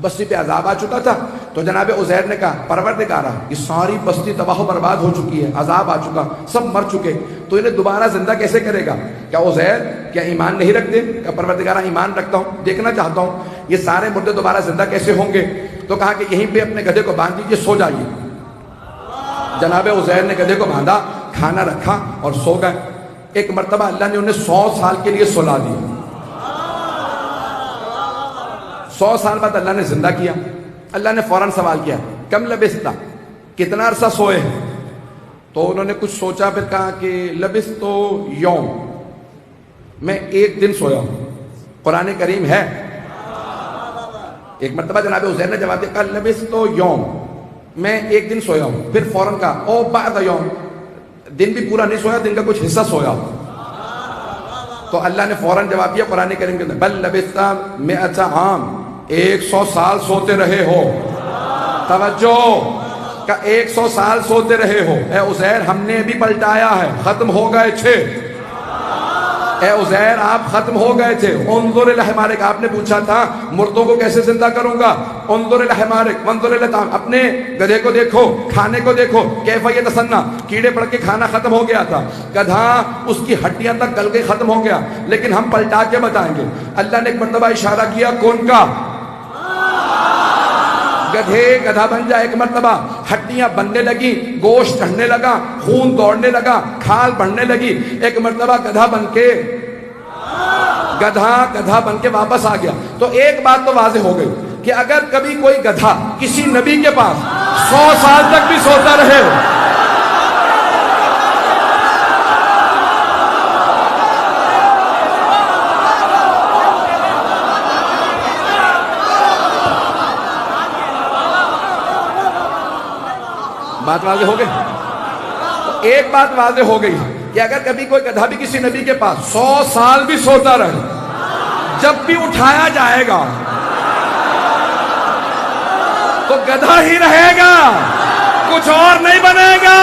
بستی پہ عذاب آ چکا تھا. تو جناب عزیر نے کہا پروردگارا یہ ساری بستی تباہ و برباد ہو چکی ہے, عذاب آ چکا, سب مر چکے, تو انہیں دوبارہ زندہ کیسے کرے گا؟ کیا عزیر کیا ایمان نہیں رکھتے؟ کہ پروردگارا ایمان رکھتا ہوں, دیکھنا چاہتا ہوں یہ سارے مردے دوبارہ زندہ کیسے ہوں گے. تو کہا کہ یہیں پہ اپنے گدھے کو باندھ دیجیے, سو جائیے. جناب عزیر نے گدھے کو باندھا, کھانا رکھا اور سو گئے. ایک مرتبہ اللہ نے انہیں 100 سال کے لیے سلا دیا. 100 سال بعد اللہ نے زندہ کیا. اللہ نے فوراً سوال کیا کم لبثت, کتنا عرصہ سوئے ہیں؟ تو انہوں نے کچھ سوچا, پھر کہا کہ لبثت یوم, میں 1 دن سویا ہوں. قرآن کریم ہے. ایک مرتبہ جناب عزیر نے جواب دیا کہا لبثت یوم, میں 1 دن سویا ہوں. پھر فوراً کہا او بعد یوم, دن بھی پورا نہیں سویا, دن کا کچھ حصہ سویا ہوں. تو اللہ نے فوراً جواب دیا قرآن کریم کے اندر بل لبثت 100 عام, 100 سال سوتے رہے ہو. توجہ کہ 100 سال سوتے رہے ہو. اے عزیر ہم نے بھی پلٹایا ہے, ختم ہو گئے تھے. اے عزیر آپ ختم ہو گئے تھے. انظر الی حمارک, آپ نے پوچھا تھا مردوں کو کیسے زندہ کروں گا. انظر الی حمارک وانظر الی طعام, اپنے گدھے کو دیکھو, کھانے کو دیکھو, کیف یتصنع, کیڑے پڑ کے کھانا ختم ہو گیا تھا. گدھا اس کی ہڈیاں تک گل کے ختم ہو گیا, لیکن ہم پلٹا کے بتائیں گے. اللہ نے ایک مرتبہ اشارہ کیا کون کا؟ گدھے گدھا بن جائے. ایک مرتبہ ہڈیاں بننے لگی, گوشت چڑھنے لگا, خون دوڑنے لگا, کھال بڑھنے لگی. ایک مرتبہ گدھا بن کے واپس آ گیا. تو ایک بات تو واضح ہو گئی کہ اگر کبھی کوئی گدھا کسی نبی کے پاس 100 سال تک بھی سوتا رہے, بات واضح ہو گئی. ایک بات واضح ہو گئی کہ اگر کبھی کوئی گدھا بھی کسی نبی کے پاس 100 سال بھی سوتا رہے, جب بھی اٹھایا جائے گا تو گدھا ہی رہے گا, کچھ اور نہیں بنے گا.